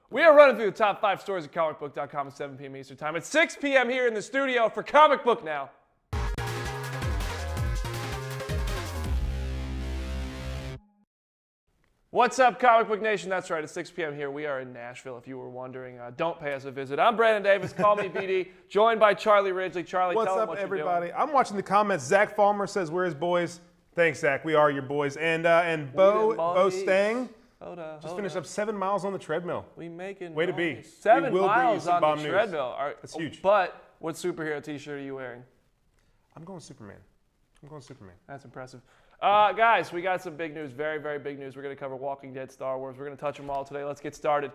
We are running through the top 5 stories at Comicbook.com at 7 p.m. Eastern Time. It's 6 p.m. here in the studio for Comic Book Now. What's up, Comic Book Nation? That's right, it's 6 p.m. here. We are in Nashville, if you were wondering. Don't pay us a visit. I'm Brandon Davis. Call me BD. Joined by Charlie Ridgely. Charlie, what's tell up, them what everybody? you're doing. I'm watching the comments. Zach Farmer says, "Where's boys?" Thanks, Zach. We are your boys. And Bo Stang just finished up 7 miles on the treadmill. We making way to be. 7 miles on the treadmill. That's huge. But what superhero T-shirt are you wearing? I'm going Superman. That's impressive. Guys, we got some big news, very, very big news. We're going to cover Walking Dead, Star Wars. We're going to touch them all today. Let's get started.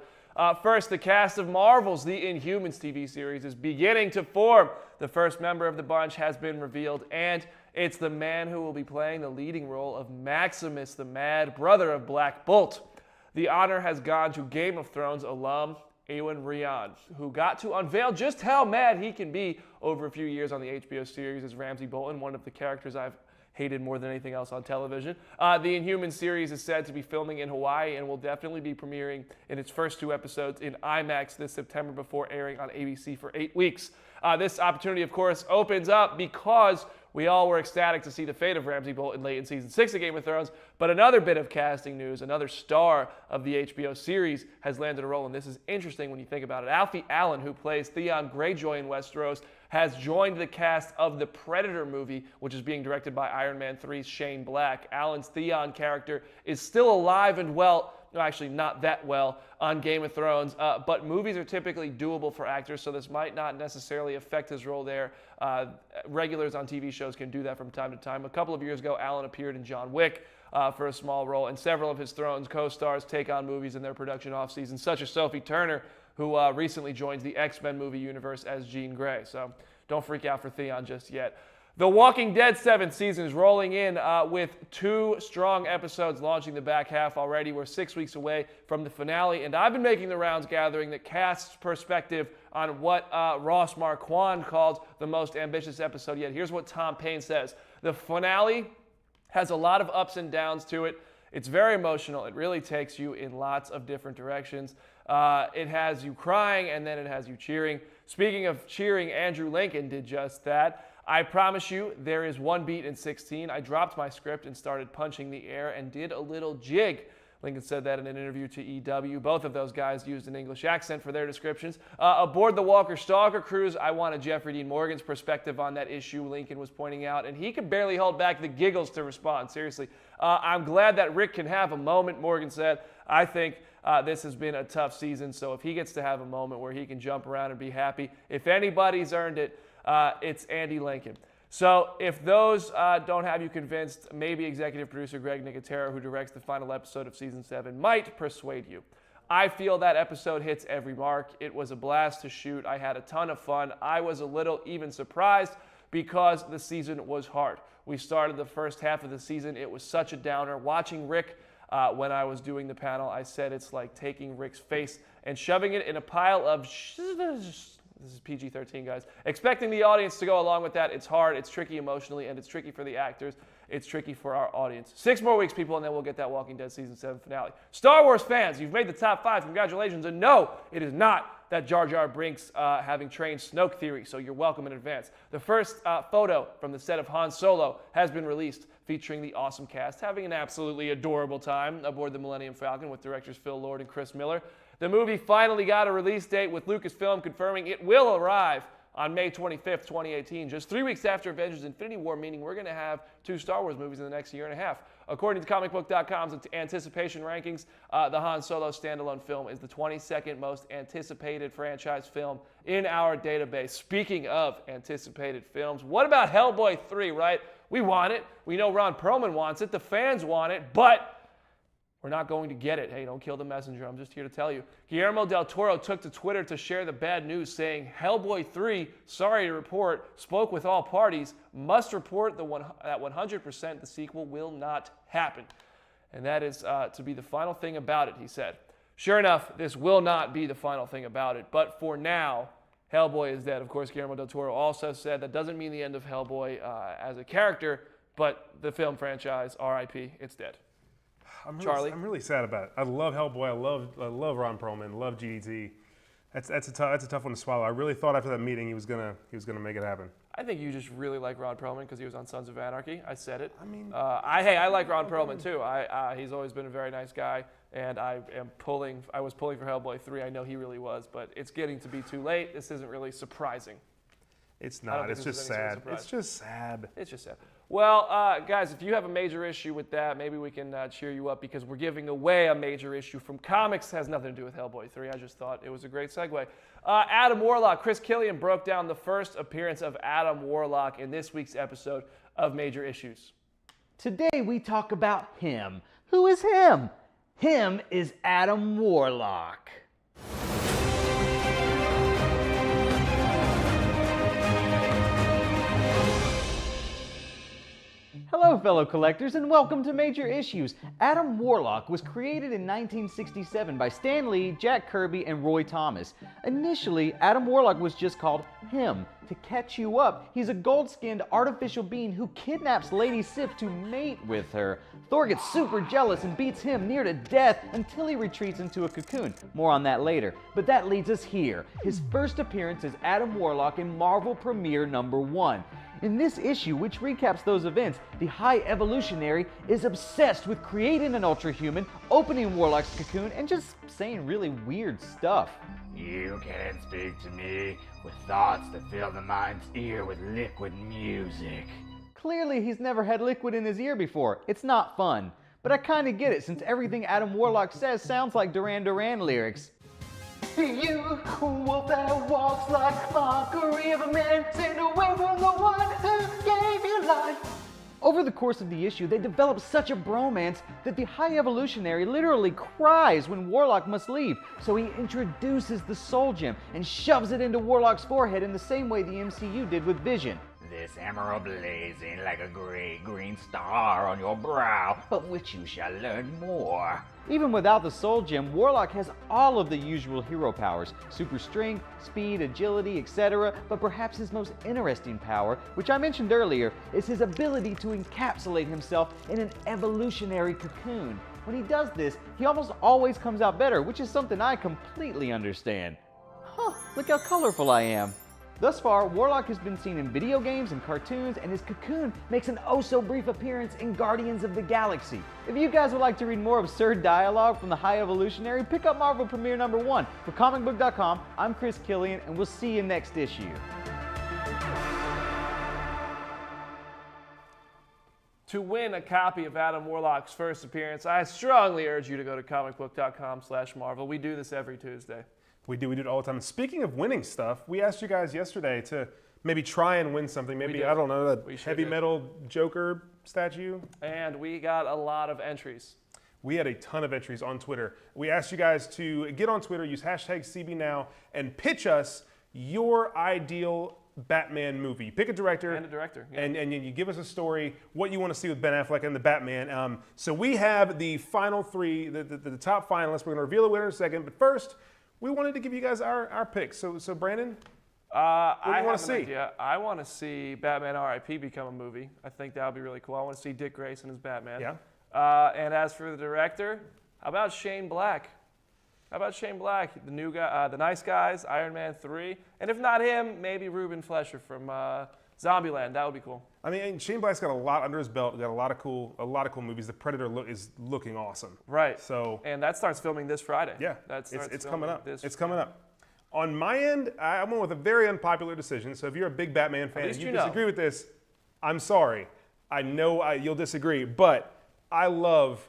First, the cast of Marvel's The Inhumans TV series is beginning to form. The first member of the bunch has been revealed, and it's the man who will be playing the leading role of Maximus, the Mad Brother of Black Bolt. The honor has gone to Game of Thrones alum Ewan Ryan, who got to unveil just how mad he can be over a few years on the HBO series as Ramsay Bolton, one of the characters I've hated more than anything else on television. The Inhumans series is said to be filming in Hawaii and will definitely be premiering in its first 2 episodes in IMAX this September before airing on ABC for 8 weeks. This opportunity, of course, opens up because we all were ecstatic to see the fate of Ramsay Bolton late in Season 6 of Game of Thrones, but another bit of casting news, another star of the HBO series has landed a role, and this is interesting when you think about it. Alfie Allen, who plays Theon Greyjoy in Westeros, has joined the cast of the Predator movie, which is being directed by Iron Man 3's Shane Black. Allen's Theon character is still alive and well, no, actually not that well, on Game of Thrones, but movies are typically doable for actors, so this might not necessarily affect his role there. Regulars on TV shows can do that from time to time. A couple of years ago, Allen appeared in John Wick for a small role, and several of his Thrones co-stars take on movies in their production off-season, such as Sophie Turner, who recently joins the X-Men movie universe as Jean Grey. So don't freak out for Theon just yet. The Walking Dead 7th season is rolling in with 2 strong episodes launching the back half already. We're 6 weeks away from the finale, and I've been making the rounds gathering the cast's perspective on what Ross Marquand called the most ambitious episode yet. Here's what Tom Payne says. The finale has a lot of ups and downs to it. It's very emotional. It really takes you in lots of different directions. It has you crying, and then it has you cheering. Speaking of cheering, Andrew Lincoln did just that. I promise you, there is 1 beat in 16. I dropped my script and started punching the air and did a little jig. Lincoln said that in an interview to EW. Both of those guys used an English accent for their descriptions. Aboard the Walker Stalker cruise, I wanted Jeffrey Dean Morgan's perspective on that issue Lincoln was pointing out, and he could barely hold back the giggles to respond. Seriously. I'm glad that Rick can have a moment, Morgan said. I think this has been a tough season, so if he gets to have a moment where he can jump around and be happy, if anybody's earned it, it's Andy Lincoln. So if those don't have you convinced, maybe executive producer Greg Nicotero, who directs the final episode of Season 7, might persuade you. I feel that episode hits every mark. It was a blast to shoot. I had a ton of fun. I was a little even surprised because the season was hard. We started the first half of the season. It was such a downer. Watching Rick, when I was doing the panel, I said it's like taking Rick's face and shoving it in a pile of this is PG-13, guys. Expecting the audience to go along with that, it's hard, it's tricky emotionally, and it's tricky for the actors. It's tricky for our audience. 6 more weeks, people, and then we'll get that Walking Dead Season 7 finale. Star Wars fans, you've made the top 5. Congratulations. And no, it is not that Jar Jar Binks having trained Snoke theory, so you're welcome in advance. The first photo from the set of Han Solo has been released, featuring the awesome cast having an absolutely adorable time aboard the Millennium Falcon with directors Phil Lord and Chris Miller. The movie finally got a release date, with Lucasfilm confirming it will arrive on May 25th, 2018, just 3 weeks after Avengers Infinity War, meaning we're going to have 2 Star Wars movies in the next year and a half. According to ComicBook.com's anticipation rankings, the Han Solo standalone film is the 22nd most anticipated franchise film in our database. Speaking of anticipated films, what about Hellboy 3, right? We want it. We know Ron Perlman wants it. The fans want it, but we're not going to get it. Hey, don't kill the messenger. I'm just here to tell you. Guillermo del Toro took to Twitter to share the bad news, saying, Hellboy 3, sorry to report, spoke with all parties, must report that 100% the sequel will not happen. And that is to be the final thing about it, he said. Sure enough, this will not be the final thing about it, but for now, Hellboy is dead. Of course, Guillermo del Toro also said that doesn't mean the end of Hellboy as a character, but the film franchise, R.I.P., it's dead. I'm really sad about it. I love Hellboy. I love Ron Perlman. Love GDT. That's a tough one to swallow. I really thought after that meeting he was gonna make it happen. I think you just really like Ron Perlman because he was on Sons of Anarchy. I said it. I mean, I like Ron Perlman too. He's always been a very nice guy, and I was pulling for Hellboy 3. I know he really was, but it's getting to be too late. This isn't really surprising. It's not. It's just sad. It's just sad. It's just sad. Well, guys, if you have a major issue with that, maybe we can cheer you up because we're giving away a major issue from comics. It has nothing to do with Hellboy 3. I just thought it was a great segue. Adam Warlock. Chris Killian broke down the first appearance of Adam Warlock in this week's episode of Major Issues. Today we talk about him. Who is him? Him is Adam Warlock. Hello, fellow collectors, and welcome to Major Issues. Adam Warlock was created in 1967 by Stan Lee, Jack Kirby, and Roy Thomas. Initially, Adam Warlock was just called him. To catch you up, he's a gold-skinned artificial being who kidnaps Lady Sif to mate with her. Thor gets super jealous and beats him near to death until he retreats into a cocoon. More on that later. But that leads us here. His first appearance is Adam Warlock in Marvel Premiere #1. In this issue, which recaps those events, the High Evolutionary is obsessed with creating an ultra-human, opening Warlock's cocoon, and just saying really weird stuff. You can speak to me with thoughts that fill the mind's ear with liquid music. Clearly, he's never had liquid in his ear before. It's not fun. But I kinda get it, since everything Adam Warlock says sounds like Duran Duran lyrics. You, wolf that walks like mockery of a man, sent away from the one who gave you life. Over the course of the issue, they develop such a bromance that the High Evolutionary literally cries when Warlock must leave, so he introduces the Soul Gem and shoves it into Warlock's forehead in the same way the MCU did with Vision. This emerald blazing like a great green star on your brow, of which you shall learn more. Even without the Soul Gem, Warlock has all of the usual hero powers, super strength, speed, agility, etc. But perhaps his most interesting power, which I mentioned earlier, is his ability to encapsulate himself in an evolutionary cocoon. When he does this, he almost always comes out better, which is something I completely understand. Huh, look how colorful I am. Thus far, Warlock has been seen in video games and cartoons, and his cocoon makes an oh-so-brief appearance in Guardians of the Galaxy. If you guys would like to read more absurd dialogue from the High Evolutionary, pick up Marvel Premiere #1. For ComicBook.com, I'm Chris Killian, and we'll see you next issue. To win a copy of Adam Warlock's first appearance, I strongly urge you to go to ComicBook.com/Marvel. We do this every Tuesday. We do it all the time. And speaking of winning stuff, we asked you guys yesterday to maybe try and win something. Maybe, I don't know, that heavy metal Joker statue. And we got a lot of entries. We had a ton of entries on Twitter. We asked you guys to get on Twitter, use #CBNow, and pitch us your ideal Batman movie. Pick a director. And a director. Yeah. And you give us a story, what you want to see with Ben Affleck and the Batman. So we have the final 3, the top finalists. We're going to reveal the winner in a second. But first, we wanted to give you guys our picks. So Brandon, what do you want to see? I want to see Batman R.I.P. become a movie. I think that would be really cool. I want to see Dick Grayson as Batman. Yeah. And as for the director, how about Shane Black? The new guy, The Nice Guys, Iron Man 3. And if not him, maybe Ruben Fleischer from Zombieland, that would be cool. I mean, Shane Black's got a lot under his belt. Got a lot of cool movies. The Predator is looking awesome. Right. So and that starts filming this Friday. yeah, That starts it's filming coming up. this It's coming up. On my end, I went with a very unpopular decision. So if you're a big Batman fan and least you you know. disagree with this, I'm sorry. I know you'll disagree, but I love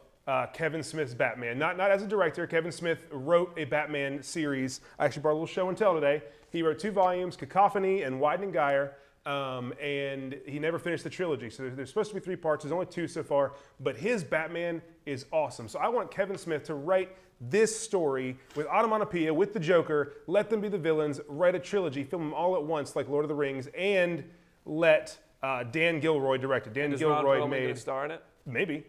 Kevin Smith's Batman. Not as a director. Kevin Smith wrote a Batman series. I actually brought a little show and tell today. He wrote 2 volumes, Cacophony and Widening Gyre. And he never finished the trilogy. So there's supposed to be 3 parts. There's only 2 so far. But his Batman is awesome. So I want Kevin Smith to write this story with onomatopoeia, with the Joker, let them be the villains, write a trilogy, film them all at once like Lord of the Rings, and let Dan Gilroy direct it. Dan Is Ron Gilroy Perlman made... gonna star in it? Maybe.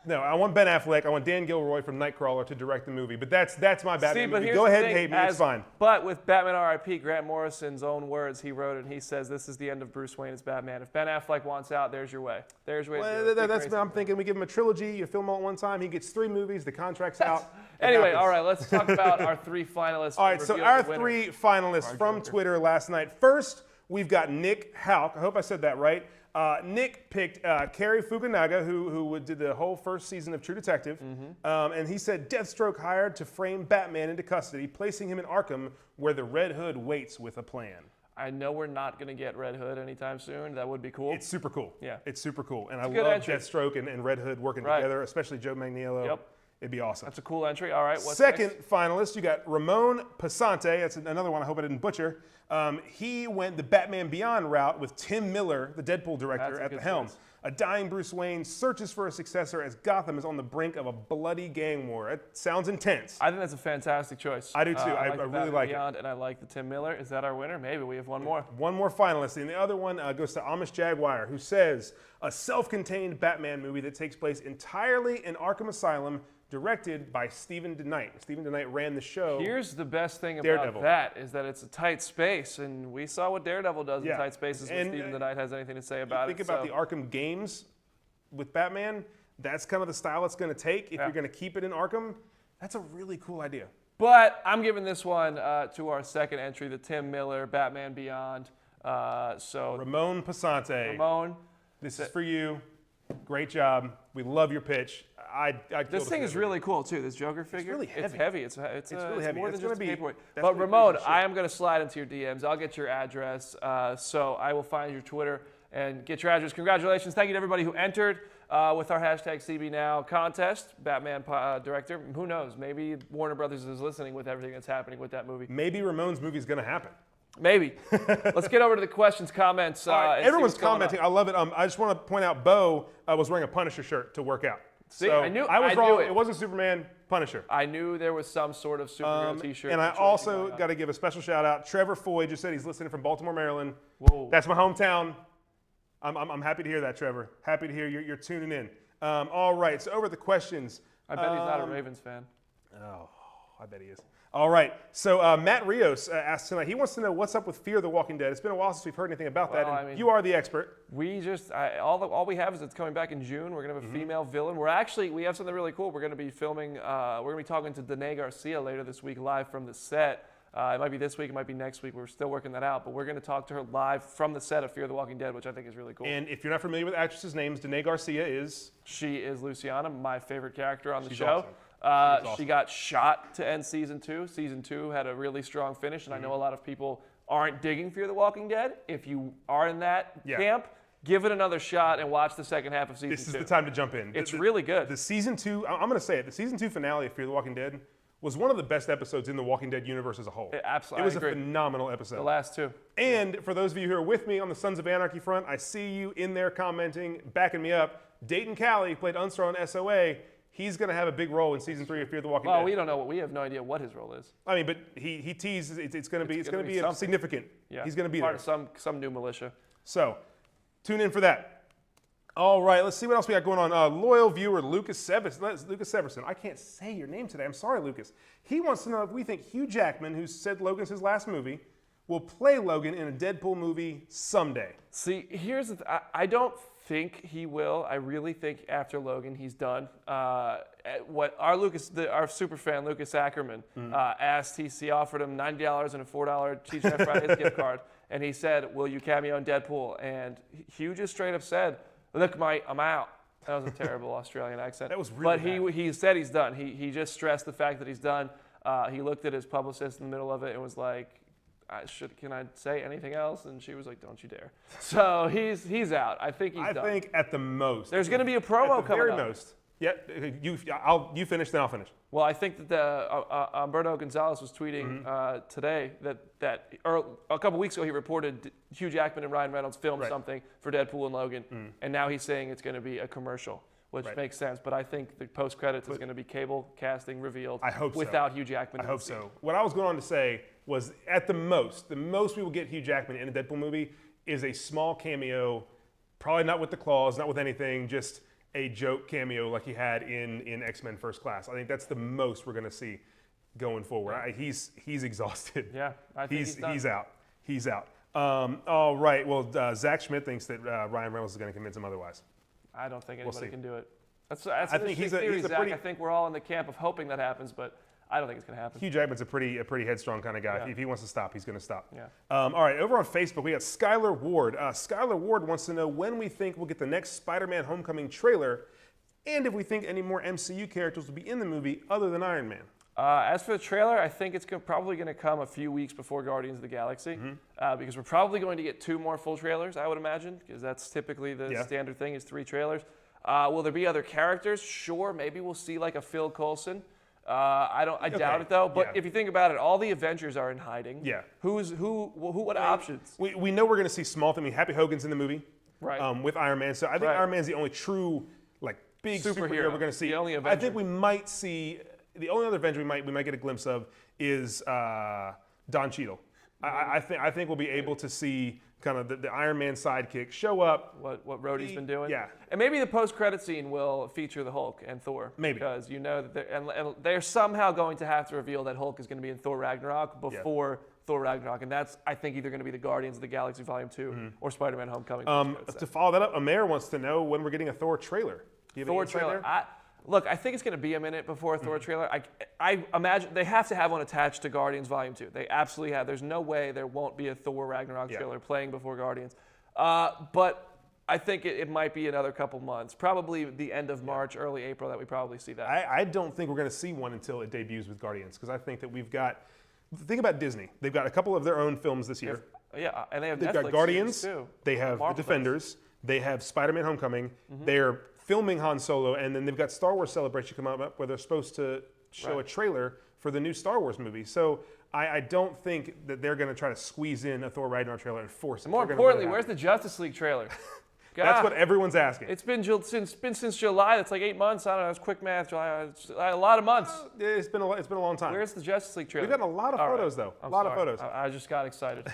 No, I want Ben Affleck. I want Dan Gilroy from Nightcrawler to direct the movie. But that's my Batman movie. here's Go the ahead thing, and hate me. It's fine. But with Batman R.I.P., Grant Morrison's own words, he wrote it, and he says, this is the end of Bruce Wayne as Batman. If Ben Affleck wants out, there's your way. There's your way. to do Well, it. that's what I'm thinking. We give him a trilogy. You film all at one time. He gets 3 movies. The contract's out. It Anyway, happens. all right, let's talk about our 3 finalists. All right, so Reveal our the winner. 3 finalists from Twitter last night. First, we've got Nick Hauk. I hope I said that right. Nick picked Cary Fukunaga, who did the whole first season of True Detective. And he said Deathstroke hired to frame Batman into custody, placing him in Arkham, where the Red Hood waits with a plan. I know we're not going to get Red Hood anytime soon. That would be cool. It's super cool. Yeah. It's super cool. And a I good love entry. Deathstroke and Red Hood working Right. together, especially Joe Manganiello. Yep. It'd be awesome. That's a cool entry. All right, what's Second next? finalist, you got Ramon Passante. That's another one I hope I didn't butcher. He went the Batman Beyond route with Tim Miller, the Deadpool director, That's a at the good helm. choice. A dying Bruce Wayne searches for a successor as Gotham is on the brink of a bloody gang war. It sounds intense. I think that's a fantastic choice. I do too. I the really Batman like it. Beyond, and I like the Tim Miller. Is that our winner? Maybe we have one more. One more finalist, and the other one goes to Amish Jaguar, who says a self-contained Batman movie that takes place entirely in Arkham Asylum, directed by Stephen DeKnight. Stephen DeKnight ran the show. Here's the best thing about Daredevil. that is that it's a tight space, and we saw what Daredevil does Yeah. in tight spaces when And, Stephen DeKnight has anything to say about Think it. about so- the Arkham games with Batman. That's kind of the style it's going to take. If you're going to keep it in Arkham, that's a really cool idea. But I'm giving this one to our second entry, the Tim Miller Batman Beyond. So Ramon Passante. Ramon, This is for you. Great job. We love your pitch. this thing is really cool too. This Joker figure. really heavy. It's heavy. It's really heavy. more It's than just a gonna be- paperweight. that's But gonna be Ramon, crazy shit. I am going to slide into your DMs. I'll get your address. So I will find your Twitter and get your address. Congratulations. Thank you to everybody who entered with our hashtag CBNow contest. Batman director. Who knows? Maybe Warner Brothers is listening with everything that's happening with that movie. Maybe Ramon's movie is going to happen. Maybe. Let's get over to the questions, comments. All right, and see everyone's what's going on. commenting. I love it. I just want to point out Bo was wearing a Punisher shirt to work out. See, so I knew- I was I knew wrong. it. It wasn't Superman, Punisher. I knew there was some sort of superhero T-shirt. And I situation also going on. got to give a special shout out. Trevor Foy just said he's listening from Baltimore, Maryland. Whoa. That's my hometown. I'm happy to hear that, Trevor. Happy to hear you're tuning in. All right, so over to the questions. I bet he's not a Ravens fan. Oh, I bet he is. All right, so Matt Rios asked tonight. He wants to know what's up with Fear the Walking Dead. It's been a while since we've heard anything about that. Well, And I mean- you are the expert. We just all we have is it's coming back in June. We're gonna have a female villain. We have something really cool. We're gonna be filming. We're gonna be talking to Danae Garcia later this week live from the set. It might be this week. It might be next week. We're still working that out. But we're gonna talk to her live from the set of Fear the Walking Dead, which I think is really cool. And if you're not familiar with actresses' names, Danae Garcia is. She is Luciana, my favorite character on the She's show. awesome. She's awesome. She got shot to end season 2. Season 2 had a really strong finish, and I know a lot of people aren't digging Fear the Walking Dead. If you are in that camp, give it another shot and watch the second half of season 2. This is the time to jump in. It's really good. The season 2, I'm going to say it, the season 2 finale of Fear the Walking Dead was one of the best episodes in the Walking Dead universe as a whole. Absolutely, It was I agree. a phenomenal episode. The last 2. And for those of you who are with me on the Sons of Anarchy front, I see you in there commenting, backing me up. Dayton Callie played Unstar on SOA. He's going to have a big role in season 3 of Fear the Walking Well, Dead. we don't know. We have no idea what his role is. I mean, but he teased it's going to be gonna be a something. significant. Yeah, He's going to be part there. of some new militia. So, tune in for that. All right, let's see what else we got going on. Loyal viewer Lucas Severson. I can't say your name today. I'm sorry, Lucas. He wants to know if we think Hugh Jackman, who said Logan's his last movie, will play Logan in a Deadpool movie someday. See, here's the I don't think he will. I really think after Logan, he's done. What our super fan Lucas Ackerman asked, he offered him $90 and a $4 TGI Fridays gift card, and he said, "Will you cameo in Deadpool?" And Hugh just straight up said, "Look, mate, I'm out." That was a terrible Australian accent. That was really bad. But he said he's done. He just stressed the fact that he's done. He looked at his publicist in the middle of it and was like, can I say anything else? And she was like, don't you dare. So he's out. I think he's done. I think at the most. There's going to be a promo coming very up. most. Yeah, you finish, then I'll finish. Well, I think that Humberto Gonzalez was tweeting today that a couple weeks ago he reported Hugh Jackman and Ryan Reynolds filmed something for Deadpool and Logan, and now he's saying it's going to be a commercial, which makes sense. But I think the post credits is going to be cable casting revealed. I hope without Hugh Jackman. I hope so. What I was going on to say was, at the most we will get Hugh Jackman in a Deadpool movie is a small cameo, probably not with the claws, not with anything, just a joke cameo like he had in X-Men First Class. I think that's the most we're going to see going forward. He's exhausted. Yeah, I think he's out. He's out. All right. Well, Zach Schmidt thinks that Ryan Reynolds is going to convince him otherwise. I don't think anybody can do it. That's I think he's a pretty. I think we're all in the camp of hoping that happens, but I don't think it's going to happen. Hugh Jackman's a pretty headstrong kind of guy. Yeah. If he wants to stop, he's going to stop. Yeah. All right, over on Facebook, we got Skylar Ward. Skylar Ward wants to know when we think we'll get the next Spider-Man Homecoming trailer, and if we think any more MCU characters will be in the movie other than Iron Man. As for the trailer, I think it's probably going to come a few weeks before Guardians of the Galaxy, because we're probably going to get 2 more full trailers, I would imagine, because that's typically the standard thing is 3 trailers. Will there be other characters? Sure, maybe we'll see like a Phil Coulson. I doubt it though. But if you think about it, all the Avengers are in hiding. Yeah. What options? We know we're going to see small things. I mean, Happy Hogan's in the movie. Right. With Iron Man. So I think Iron Man's the only true big superhero we're going to see. The only Avenger. I think we might see the only other Avenger we might get a glimpse of is Don Cheadle. I think we'll be able to see kind of the Iron Man sidekick show up. What Rhodey's been doing. Yeah. And maybe the post-credit scene will feature the Hulk and Thor. Maybe. Because you know that they're somehow going to have to reveal that Hulk is going to be in Thor Ragnarok before Thor Ragnarok. And that's, I think, either going to be the Guardians of the Galaxy Volume 2 or Spider-Man Homecoming. To follow that up, Amer wants to know when we're getting a Thor trailer. Do you have Thor any insight trailer. there? Look, I think it's going to be a minute before a Thor trailer. I imagine they have to have one attached to Guardians Volume 2. They absolutely have. There's no way there won't be a Thor Ragnarok trailer playing before Guardians. But I think it might be another couple months. Probably the end of March, early April that we probably see that. I don't think we're going to see one until it debuts with Guardians, because I think that we've got. Think about Disney. They've got a couple of their own films this year. Yeah, and they have They've Netflix got Guardians. series too. They have Marvel The Defenders. They have Spider-Man Homecoming. They're filming Han Solo, and then they've got Star Wars Celebration coming up where they're supposed to show a trailer for the new Star Wars movie. So I don't think that they're going to try to squeeze in a Thor Ragnarok trailer and force it. More importantly, where's the Justice League trailer? That's what everyone's asking. It's been since July. That's like 8 months. I don't know. It's quick math. July, a lot of months. It's been a long time. Where's the Justice League trailer? We've gotten a lot of photos though. A lot of photos. I just got excited.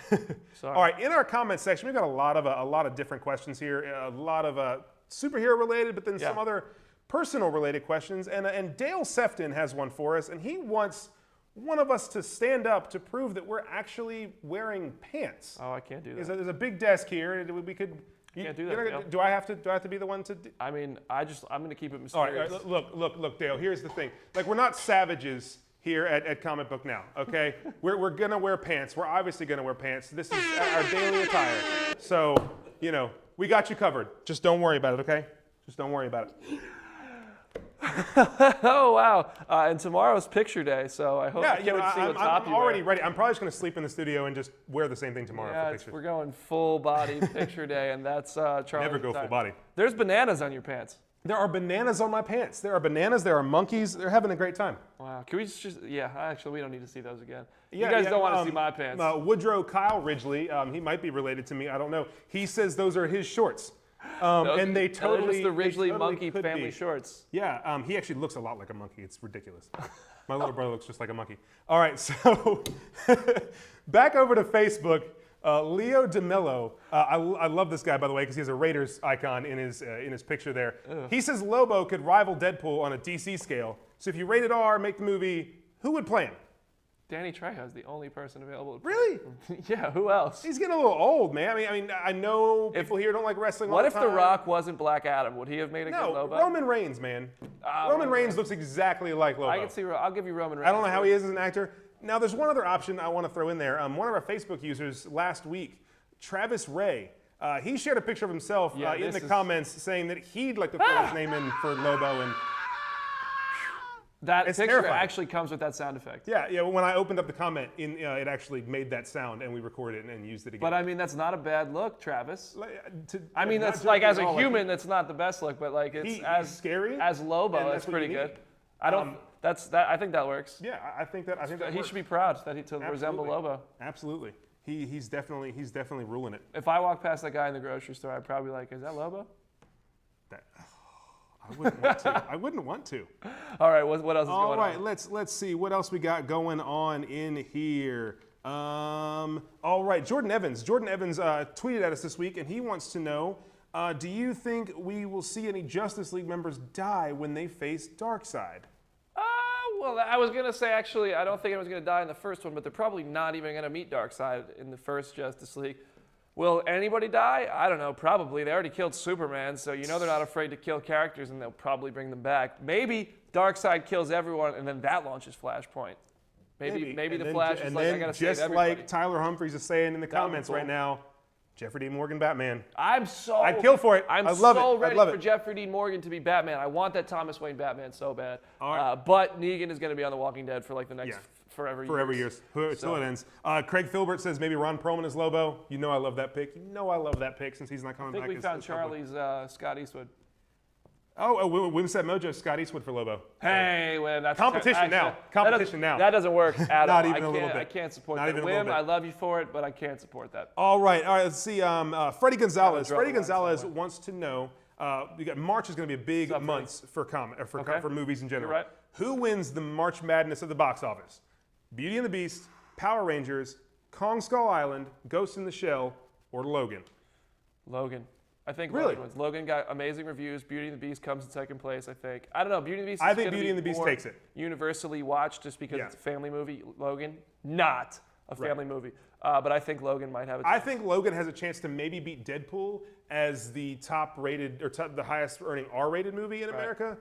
Sorry. All right, in our comment section, we've got a lot of different questions here. A lot of superhero related, but then some other personal related questions. And Dale Sefton has one for us, and he wants one of us to stand up to prove that we're actually wearing pants. Oh, I can't do that. There's a big desk here. We could. Can't do that, Dale. Do I have to be the one to? I mean, I'm going to keep it All mysterious. right, look, Dale. Here's the thing. We're not savages here at Comic Book Now. Okay, we're gonna wear pants. We're obviously gonna wear pants. This is our daily attire. So we got you covered. Just don't worry about it. Okay? Just don't worry about it. Oh wow! And tomorrow's picture day, so I hope you can see what top I'm you already wear. ready. I'm probably just gonna sleep in the studio and just wear the same thing tomorrow for pictures. We're going full body picture day, and that's Charlie. Never go full body. There's bananas on your pants. There are bananas on my pants. There are bananas. There are monkeys. They're having a great time. Wow. Can we just? Yeah. Actually, we don't need to see those again. You guys don't want to see my pants. Woodrow Kyle Ridgely. He might be related to me. I don't know. He says those are his shorts. And they totally. Just the Ridgely monkey could family be. shorts. Yeah, he actually looks a lot like a monkey. It's ridiculous. My little brother looks just like a monkey. All right, so back over to Facebook. Leo DeMello. I love this guy, by the way, because he has a Raiders icon in his picture there. Ugh. He says Lobo could rival Deadpool on a DC scale. So if you rated R, make the movie, who would play him? Danny Trejo's the only person available. Really? Yeah, who else? He's getting a little old, man. I know people here don't like wrestling all What the if time. The Rock wasn't Black Adam? Would he have made a good No, Lobo? Roman Reigns, man. Roman Reigns looks exactly like Lobo. I can see. I'll give you Roman Reigns. I don't know how he is as an actor. Now, there's one other option I want to throw in there. One of our Facebook users last week, Travis Ray, he shared a picture of himself in the comments saying that he'd like to throw his name in for Lobo, and that it's picture terrifying. actually comes with that sound effect. Yeah. When I opened up the comment, it actually made that sound, and we recorded it and used it again. But I mean, that's not a bad look, Travis. I mean, that's like as a human, that's not the best look, but like it's he's scary. as Lobo, and that's that's what you pretty good. need. I don't. I think that works. Yeah, I think that He works. should be proud that to resemble Lobo. Absolutely. He's definitely ruling it. If I walk past that guy in the grocery store, I'd probably be like, "Is that Lobo?" I wouldn't want to. I wouldn't want to. All right, what else is All going right, on? let's see what else we got going on in here. All right, Jordan Evans. Jordan Evans tweeted at us this week, and he wants to know: do you think we will see any Justice League members die when they face Darkseid? Well, I was going to say, actually, I don't think anyone's going to die in the first one, but they're probably not even going to meet Darkseid in the first Justice League. Will anybody die? I don't know, probably. They already killed Superman, so you know they're not afraid to kill characters, and they'll probably bring them back. Maybe Darkseid kills everyone, and then that launches Flashpoint. Maybe the Flash is like, I got to save just everybody. like Tyler Humphries is saying in the comments cool. right now, Jeffrey Dean Morgan Batman. I'd kill for it. I'm I love so it. ready I love for it. Jeffrey Dean Morgan to be Batman. I want that Thomas Wayne Batman so bad. All right. But Negan is going to be on The Walking Dead for like the next forever years. Till it ends. Craig Filbert says maybe Ron Perlman is Lobo. You know I love that pick. Since he's not coming I think back. we found as Hellboy. Charlie's Scott Eastwood. Wimset Mojo, Scott Eastwood for Lobo. Hey, Wim, that's Competition now. Competition now. That doesn't work at Not all. even a little bit. I can't support Not that. even a little Wim, bit. I love you for it, but I can't support that. All right. Let's see. Freddie Gonzalez. draw Freddie the line Gonzalez somewhere. wants to know. March is going to be a big up, month for for movies in general. You're right. Who wins the March Madness of the box office? Beauty and the Beast, Power Rangers, Kong Skull Island, Ghost in the Shell, or Logan? Logan. I think Really? Logan wins. Logan got amazing reviews. Beauty and the Beast comes in second place, I think. I don't know. Beauty and the Beast. I think Beauty and the Beast takes it. Universally watched just because Yeah. it's a family movie. Logan, not a family movie. But I think Logan might have a I chance. think Logan has a chance to maybe beat Deadpool as the top-rated or the highest-earning R-rated movie in America.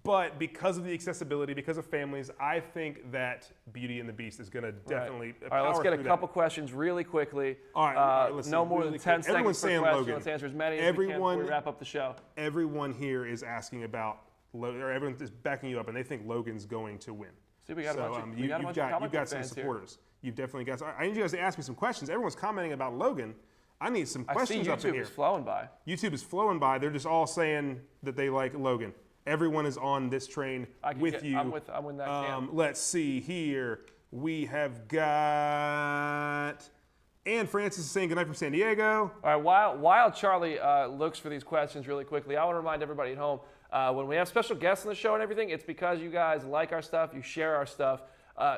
But because of the accessibility, because of families, I think that Beauty and the Beast is going to definitely. All right, let's power get a through couple questions really quickly. All right, let's no see, more really than 10 quick. seconds Everyone's per saying question. Logan. Let's answer as many as we can before we wrap up the show. Everyone here is asking about, or everyone is backing you up, and they think Logan's going to win. See, we got a bunch of you've comic got book some fans here. supporters. You've definitely got. I need you guys to ask me some questions. Everyone's commenting about Logan. I need some I see questions up in YouTube here. is flowing by. YouTube is flowing by. They're just all saying that they like Logan. Everyone is on this train with you. I'm with that camp. Let's see here. We have got Ann Francis is saying good night from San Diego. All right, while Charlie looks for these questions really quickly, I want to remind everybody at home, when we have special guests on the show and everything, it's because you guys like our stuff, you share our stuff.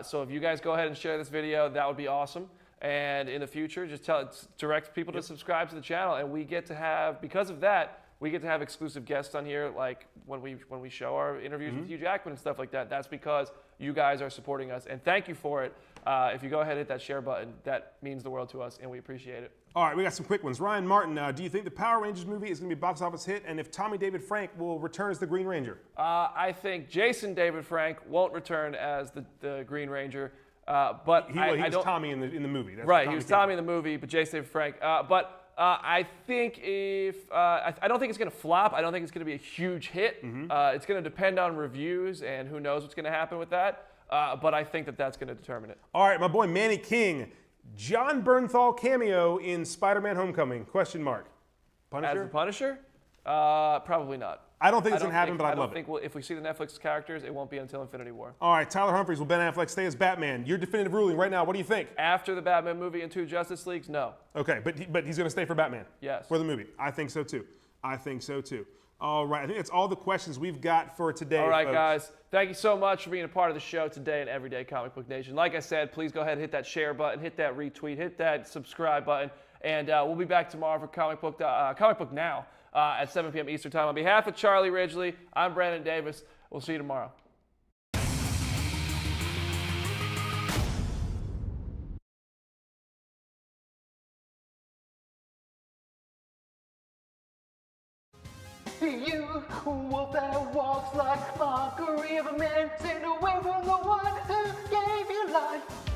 So if you guys go ahead and share this video, that would be awesome. And in the future, just direct people to subscribe to the channel, and we get to have, because of that, we get to have exclusive guests on here, like when we show our interviews with Hugh Jackman and stuff like that. That's because you guys are supporting us, and thank you for it. If you go ahead and hit that share button, that means the world to us, and we appreciate it. All right, we got some quick ones. Ryan Martin, do you think the Power Rangers movie is going to be a box office hit, and if Tommy David Frank will return as the Green Ranger? I think Jason David Frank won't return as the Green Ranger, but He was Tommy in the movie. That's right, he was Tommy in the movie, but Jason David Frank. I think I don't think it's going to flop. I don't think it's going to be a huge hit. It's going to depend on reviews, and who knows what's going to happen with that. But I think that's going to determine it. All right, my boy Manny King. John Bernthal cameo in Spider-Man Homecoming? Question mark. Punisher? As the Punisher? Probably not. I don't think it's going to happen, but I'd love I don't think if we see the Netflix characters, it won't be until Infinity War. All right, Tyler Humphries, will Ben Affleck stay as Batman? Your definitive ruling right now, what do you think? After the Batman movie and 2 Justice Leagues, no. Okay, but he's going to stay for Batman? Yes. For the movie? I think so too. All right, I think that's all the questions we've got for today, All right, folks. guys. Thank you so much for being a part of the show today and Everyday Comic Book Nation. Like I said, please go ahead and hit that share button, hit that retweet, hit that subscribe button, and we'll be back tomorrow for Comic Book Now at 7 p.m. Eastern Time. On behalf of Charlie Ridgely, I'm Brandon Davis. We'll see you tomorrow. You, wolf that walks like mockery of a man, stayed away from the one who gave you life.